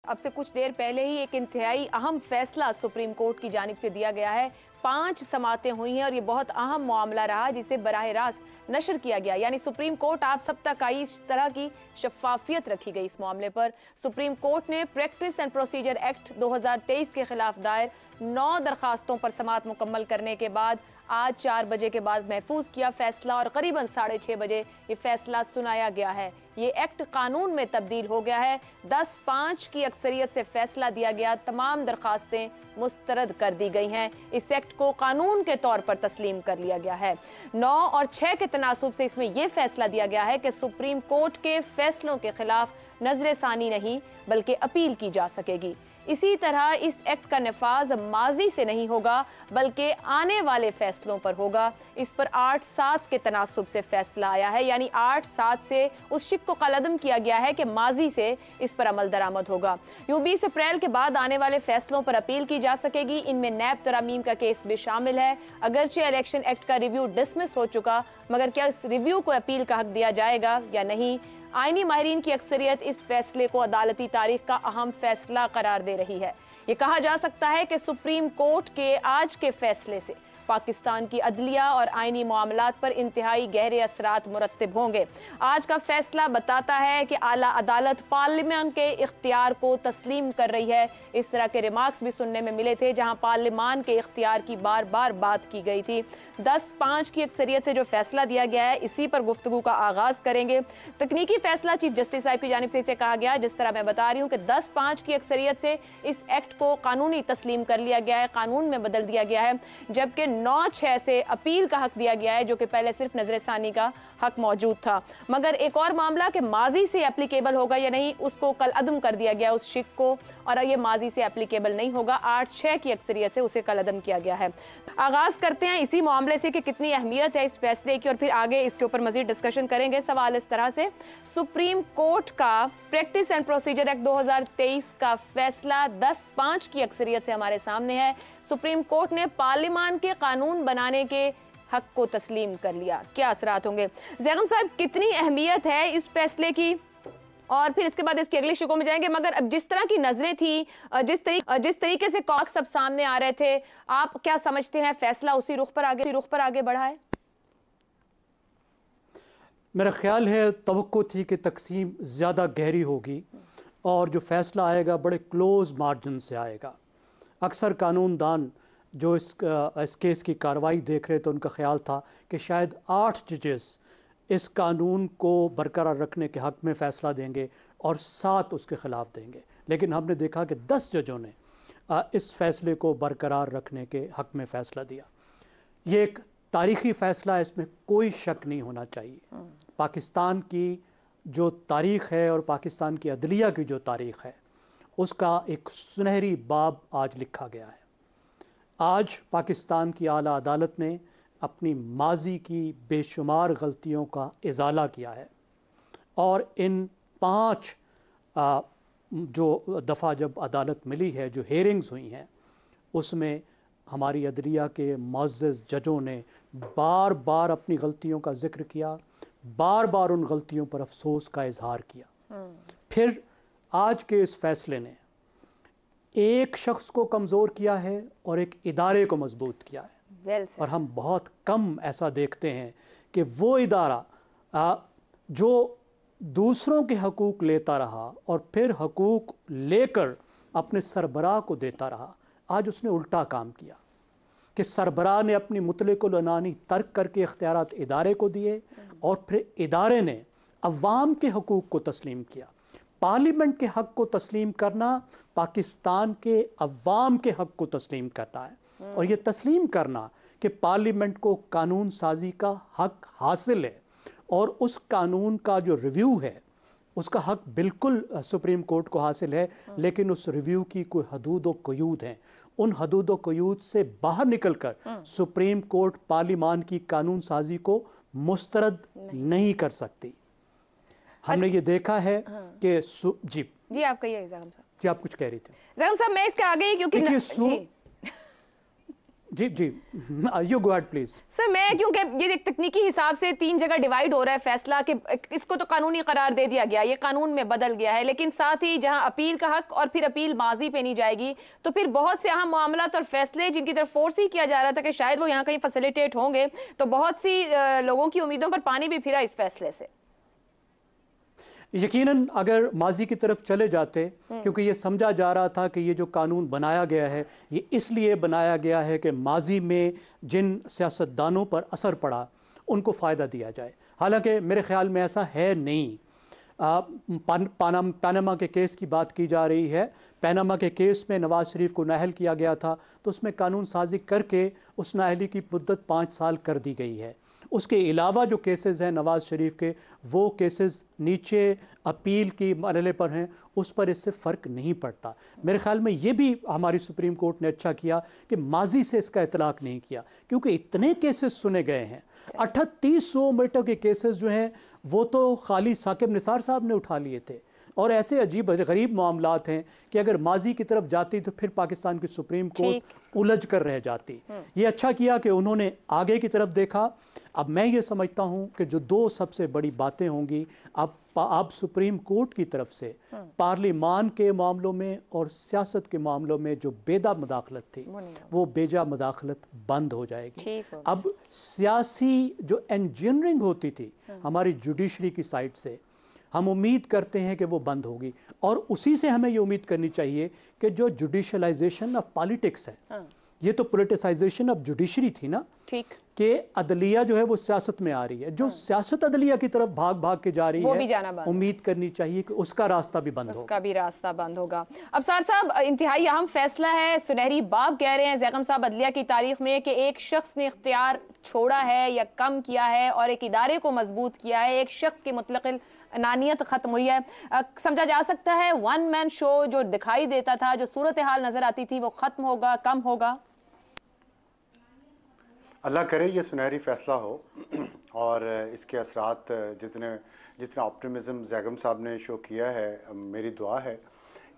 अब से कुछ देर पहले ही एक इंतहाई अहम फैसला सुप्रीम कोर्ट की जानिब से दिया गया है। 5 समातें हुई हैं और ये बहुत अहम मामला रहा जिसे बराह रास्त नशर किया गया, यानी सुप्रीम कोर्ट आप सब तक आई। इस तरह की शफाफियत रखी गई इस मामले पर। सुप्रीम कोर्ट ने प्रैक्टिस एंड प्रोसीजर एक्ट 2023 के खिलाफ दायर 9 दरखास्तों पर समात मुकम्मल करने के बाद आज 4 बजे के बाद महफूज किया फैसला और करीबन 6:30 बजे ये फैसला सुनाया गया है। ये एक्ट कानून में तब्दील हो गया है। 10-5 की अक्सरियत से फैसला दिया गया, तमाम दरखास्तें मुस्तरद कर दी गई हैं। इस एक्ट को कानून के तौर पर तस्लीम कर लिया गया है। 9 और 6 के तनासुब से इसमें यह फैसला दिया गया है कि सुप्रीम कोर्ट के फैसलों के खिलाफ नजरसानी नहीं बल्कि अपील की जा सकेगी। इसी तरह इस एक्ट का नफाज माजी से नहीं होगा बल्कि आने वाले फैसलों पर होगा। इस पर 8-7 के तनासुब से फैसला आया है, यानी 8-7 से उस शिक को कलअदम किया गया है कि माजी से इस पर अमल दरामद होगा। यूं 20 अप्रैल के बाद आने वाले फैसलों पर अपील की जा सकेगी। इनमें नैब तरामीम का केस भी शामिल है। अगरचे इलेक्शन एक्ट का रिव्यू डिसमिस हो चुका, मगर क्या इस रिव्यू को अपील का हक दिया जाएगा या नहीं? आईनी माहिरीन की अक्सरियत इस फैसले को अदालती तारीख का अहम फैसला करार दे रही है। ये कहा जा सकता है कि सुप्रीम कोर्ट के आज के फैसले से पाकिस्तान की अदलिया और आईनी मामलात पर इंतहाई गहरे असरात मुरत्तिब होंगे। आज का फैसला बताता है कि आला अदालत पार्लियामेंट के इख्तियार को तस्लीम कर रही है। इस तरह के रिमार्क्स भी सुनने में मिले थे जहां पार्लियामेंट के इख्तियार की बार बार बात की गई थी। 10-5 की अक्सरियत से जो फैसला दिया गया है, इसी पर गुफ्तगू का आगाज करेंगे। तकनीकी फैसला चीफ जस्टिस साहब की जानिब से इसे कहा गया, जिस तरह मैं बता रही हूँ कि 10-5 की अक्सरियत से इस एक्ट को कानूनी तस्लीम कर लिया गया है, कानून में बदल दिया गया है। जबकि 9-6 से अपील का हक दिया गया है, जो कि पहले सिर्फ नजरसानी का हक मौजूद था। मगर एक और मामला कि माजी से एप्लीकेबल होगा या नहीं, उसको कल अदम कर दिया गया उस शिक को, और ये माजी से एप्लीकेबल नहीं होगा। 8-6 की अक्सरियत से उसे कल अदम किया गया है। आगाज करते हैं इसी मामले से कि कितनी अहमियत है इस फैसले की, और फिर आगे इसके ऊपर मजीद डिस्कशन करेंगे। सवाल इस तरह से, सुप्रीम कोर्ट का प्रैक्टिस एंड प्रोसीजर एक्ट 2023 का फैसला 10-5 की अक्सरियत से हमारे सामने है। सुप्रीम कोर्ट ने पार्लियामेंट के कानून बनाने के हक को तस्लीम कर लिया। क्या असरात होंगे? ज़ैगम साहब, कितनी अहमियत है इस फैसले की, और फिर इसके बाद इसके अगले शिकों में जाएंगे। मगर अब जिस तरह की नजरें थी, जिस तरीके से कॉक सब सामने आ रहे थे, आप क्या समझते हैं फैसला उसी रुख पर आगे बढ़ा है? मेरा ख्याल है तवक्को थी कि तकसीम ज़्यादा गहरी होगी और जो फैसला आएगा बड़े क्लोज मार्जिन से आएगा। अक्सर कानूनदान जो इस केस की कार्रवाई देख रहे थे, उनका ख्याल था कि शायद 8 जजेस इस कानून को बरकरार रखने के हक़ में फ़ैसला देंगे और 7 उसके ख़िलाफ़ देंगे। लेकिन हमने देखा कि 10 जजों ने इस फ़ैसले को बरकरार रखने के हक़ में फ़ैसला दिया। ये एक तारीख़ी फ़ैसला है, इसमें कोई शक नहीं होना चाहिए। पाकिस्तान की जो तारीख़ है और पाकिस्तान की अदलिया की जो तारीख़ है, उसका एक सुनहरी बाब आज लिखा गया है। आज पाकिस्तान की आला अदालत ने अपनी माजी की बेशुमार गलतियों का इजाला किया है और इन 5 जो दफ़ा जब अदालत मिली है, जो हेयरिंग्स हुई हैं, उसमें हमारी अदलिया के मुअज़्ज़ज़ जजों ने बार बार अपनी गलतियों का जिक्र किया, बार बार उन गलतियों पर अफसोस का इजहार किया। फिर आज के इस फैसले ने एक शख्स को कमज़ोर किया है और एक इदारे को मजबूत किया है। और हम बहुत कम ऐसा देखते हैं कि वो इदारा जो दूसरों के हकूक़ लेता रहा और फिर हकूक़ लेकर अपने सरबराह को देता रहा, आज उसने उल्टा काम किया कि सरबराह ने अपनी मुतलकुल अनानी तर्क करके इख्तियारात इदारे को दिए और फिर इदारे ने अवाम के हकूक़ को तस्लीम किया। पार्लियामेंट के हक़ को तस्लीम करना पाकिस्तान के अवाम के हक़ को तस्लीम करना है, और ये तस्लीम करना कि पार्लियामेंट को कानून साजी का हक़ हासिल है और उस कानून का जो रिव्यू है उसका हक़ बिल्कुल सुप्रीम कोर्ट को हासिल है। लेकिन उस रिव्यू की कोई हदूद व क़यूद हैं, उन हदूद व क़यूद से बाहर निकलकर सुप्रीम कोर्ट पार्लियामान की कानून साजी को मुस्तरद नहीं कर सकती। हमने ये देखा है कि जी आप कहिए ज़ैगम साहब। जी आप कुछ कह रही थी। ज़ैगम साहब, मैं इसके आगे ही, क्योंकि जी जी, you go ahead please. Sir मैं, क्योंकि ये एक तकनीकी हिसाब से 3 जगह डिवाइड हो रहा है फैसला कि इसको तो कानूनी करार दे दिया गया, ये कानून में बदल गया है, लेकिन साथ ही जहां अपील का हक और फिर अपील माजी पे नहीं जाएगी, तो फिर बहुत से अहम मामलात और फैसले जिनकी तरफ फोर्स ही किया जा रहा था कि शायद वो यहाँ कहीं फैसिलिटेट होंगे, तो बहुत सी लोगों की उम्मीदों पर पानी भी फिरा इस फैसले से। यकीनन अगर माजी की तरफ चले जाते, क्योंकि ये समझा जा रहा था कि ये जो कानून बनाया गया है ये इसलिए बनाया गया है कि माजी में जिन सियासतदानों पर असर पड़ा उनको फ़ायदा दिया जाए, हालांकि मेरे ख्याल में ऐसा है नहीं। पनामा के केस की बात की जा रही है। पनामा के केस में नवाज शरीफ को नाअहल किया गया था, तो उसमें कानून साजी करके उस नाअहली की मुद्दत 5 साल कर दी गई है। उसके अलावा जो केसेस हैं नवाज शरीफ के, वो केसेस नीचे अपील की मरहले पर हैं, उस पर इससे फ़र्क नहीं पड़ता। मेरे ख्याल में ये भी हमारी सुप्रीम कोर्ट ने अच्छा किया कि माजी से इसका इतलाक़ नहीं किया, क्योंकि इतने केसेस सुने गए हैं। 3800 मीटर के केसेस जो हैं वो तो खाली साकिब निसार साहब ने उठा लिए थे, और ऐसे अजीब गरीब मामलात हैं कि अगर माजी की तरफ जाती तो फिर पाकिस्तान की सुप्रीम कोर्ट उलझ कर रह जाती। ये अच्छा किया कि उन्होंने आगे की तरफ देखा। अब मैं ये समझता हूं कि जो 2 सबसे बड़ी बातें होंगी, अब सुप्रीम कोर्ट की तरफ से पार्लिमान के मामलों में और सियासत के मामलों में जो बेजा मुदाखलत थी वो बेजा मुदाखलत बंद हो जाएगी। अब सियासी जो इंजीनियरिंग होती थी हमारी जुडिशरी की साइड से, हम उम्मीद करते हैं कि वो बंद होगी, और उसी से हमें ये उम्मीद करनी चाहिए कि जो जुडिशलाइजेशन ऑफ पॉलिटिक्स है, ये तो पोलिटिसाइजेशन ऑफ जुडिशरी थी ना, ठीक, कि अदलिया जो है वो सियासत में आ रही है, जो सियासत अदलिया की तरफ भाग भाग के जा रही है, उम्मीद करनी चाहिए कि उसका रास्ता भी बंद होगा, उसका भी रास्ता बंद होगा। अब सार साहब, इंतहाई अहम फैसला है, सुनहरी बाब कह रहे हैं ज़ैगम साहब अदलिया की तारीख में कि एक शख्स ने इख्तियार छोड़ा है या कम किया है और एक इदारे को मजबूत किया है, एक शख्स की मुतलकिल नानियत खत्म हुई है। समझा जा सकता है 1 मैन शो जो दिखाई देता था, जो सूरत हाल नजर आती थी, वो खत्म होगा, कम होगा। अल्लाह करे ये सुनहरी फैसला हो और इसके असरात जितना ऑप्टिमिज़म ज़ैगम साहब ने शो किया है, मेरी दुआ है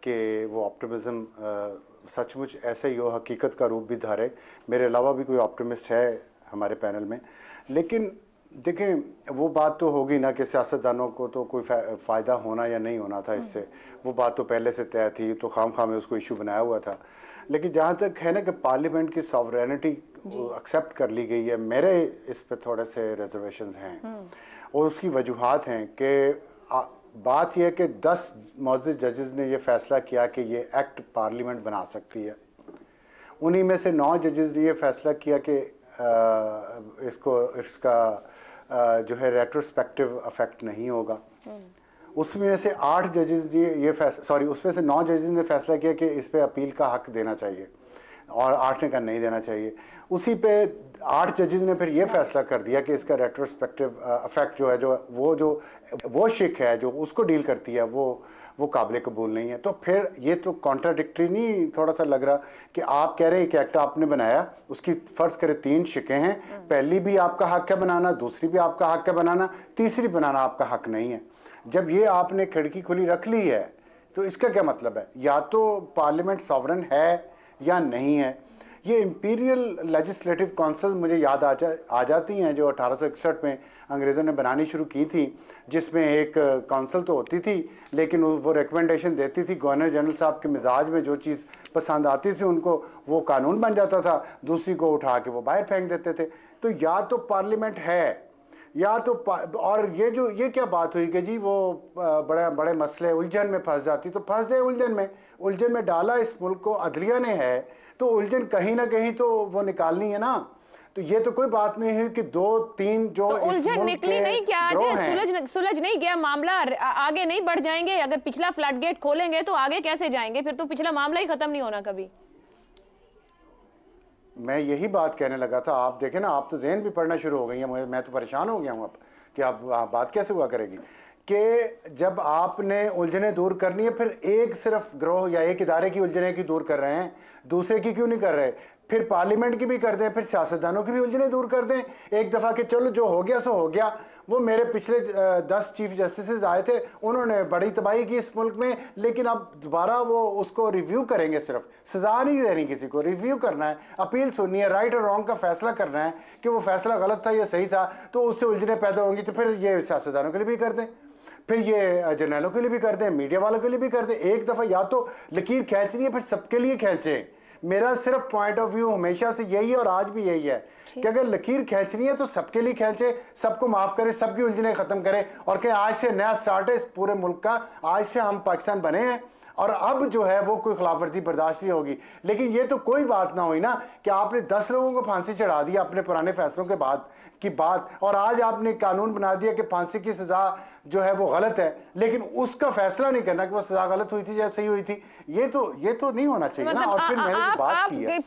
कि वो ऑप्टिमिज़म सचमुच ऐसे ही हो, हकीकत का रूप भी धारे। मेरे अलावा भी कोई ऑप्टिमिस्ट है हमारे पैनल में, लेकिन देखें वो बात तो होगी ना कि सियासतदानों को तो कोई फ़ायदा होना या नहीं होना था इससे, वो बात तो पहले से तय थी, तो खाम में उसको इशू बनाया हुआ था। लेकिन जहाँ तक है ना कि पार्लियामेंट की सॉवरेनिटी एक्सेप्ट कर ली गई है, मेरे इस पे थोड़े से रिजर्वेशंस हैं, और उसकी वजूहात हैं कि बात यह है कि 10 मौजूद जजेस ने यह फैसला किया कि ये एक्ट पार्लियामेंट बना सकती है। उन्हीं में से 9 जजेस ने यह फैसला किया कि इसका जो है रेट्रोस्पेक्टिव अफेक्ट नहीं होगा। उसमें से 8 जजेस उसमें से 9 जजेस ने फैसला किया कि इस पे अपील का हक देना चाहिए, और 8 ने कहा नहीं देना चाहिए। उसी पे 8 जजेस ने फिर ये फैसला कर दिया कि इसका रेट्रोस्पेक्टिव अफेक्ट जो है, वो शिक है जो उसको डील करती है, वो काबिल कबूल नहीं है। तो फिर ये तो कॉन्ट्राडिक्टरी नहीं थोड़ा सा लग रहा कि आप कह रहे हैं कि एक्ट आपने बनाया, उसकी फ़र्ज़ करें 3 शिकें हैं, पहली भी आपका हक है बनाना, दूसरी भी आपका हक है बनाना, तीसरी बनाना आपका हक नहीं है। जब ये आपने खिड़की खुली रख ली है तो इसका क्या मतलब है? या तो पार्लियामेंट सॉवरन है या नहीं है। ये इंपीरियल लेजिस्लेटिव काउंसिल मुझे याद आ जाती हैं जो 1861 में अंग्रेज़ों ने बनानी शुरू की थी, जिसमें एक काउंसिल तो होती थी लेकिन वो रिकमेंडेशन देती थी, गवर्नर जनरल साहब के मिजाज में जो चीज़ पसंद आती थी उनको वो कानून बन जाता था, दूसरी को उठा के वो बाहर फेंक देते थे। तो या तो पार्लियामेंट है या तो और ये क्या बात हुई कि जी वो बड़े मसले उलझन में फंस जाती, तो फंस जाए उलझन में डाला इस मुल्क को अदलिया ने है, तो उलझन कहीं ना कहीं तो वो निकालनी है ना। तो ये तो कोई बात नहीं है कि 2-3 जो तो उलझन निकली नहीं क्या? आज सुलझ नहीं गया मामला, आगे नहीं बढ़ जाएंगे? अगर पिछला फ्लड गेट खोलेंगे तो आगे कैसे जाएंगे? फिर तो पिछला मामला ही खत्म नहीं होना कभी। मैं यही बात कहने लगा था। आप देखें ना, आप तो ज़हन भी पढ़ना शुरू हो गई हैं, मैं तो परेशान हो गया हूँ अब कि आप बात कैसे हुआ करेगी कि जब आपने उलझने दूर करनी है, फिर एक सिर्फ ग्रोह या एक इदारे की उलझने की दूर कर रहे हैं, दूसरे की क्यों नहीं कर रहे? फिर पार्लियामेंट की भी कर दें, फिर सियासतदानों की भी उलझने दूर कर दें एक दफ़ा कि चलो जो हो गया सो हो गया, वो मेरे पिछले 10 चीफ जस्टिस आए थे, उन्होंने बड़ी तबाही की इस मुल्क में, लेकिन अब दोबारा वो उसको रिव्यू करेंगे, सिर्फ सजा नहीं देनी किसी को, रिव्यू करना है, अपील सुननी है, राइट और रॉन्ग का फैसला करना है कि वो फैसला गलत था या सही था, तो उससे उलझने पैदा होंगी। तो फिर ये सियासतदानों के लिए भी कर दें, फिर ये जर्नलों के लिए भी कर दें, मीडिया वालों के लिए भी कर दें। एक दफ़ा या तो लकीर खींचनी है, फिर सबके लिए खींचें। मेरा सिर्फ पॉइंट ऑफ व्यू हमेशा से यही है और आज भी यही है कि अगर लकीर खींचनी है तो सबके लिए खींचे, सबको माफ करे, सबकी उलझने खत्म करे और कहें आज से नया स्टार्ट है इस पूरे मुल्क का, आज से हम पाकिस्तान बने हैं और अब जो है वो कोई खिलाफवर्जी बर्दाश्त नहीं होगी। लेकिन ये तो कोई बात ना हुई ना कि आपने 10 लोगों को फांसी चढ़ा दी अपने पुराने फैसलों के बाद की बात, और आज आपने कानून बना दिया कि फांसी की सजा जो है वो गलत है, लेकिन उसका फैसला नहीं करना कि वो सजा गलत हुई थी या सही हुई थी। ये तो नहीं होना चाहिए ना। और फिर मैंने जो बात की है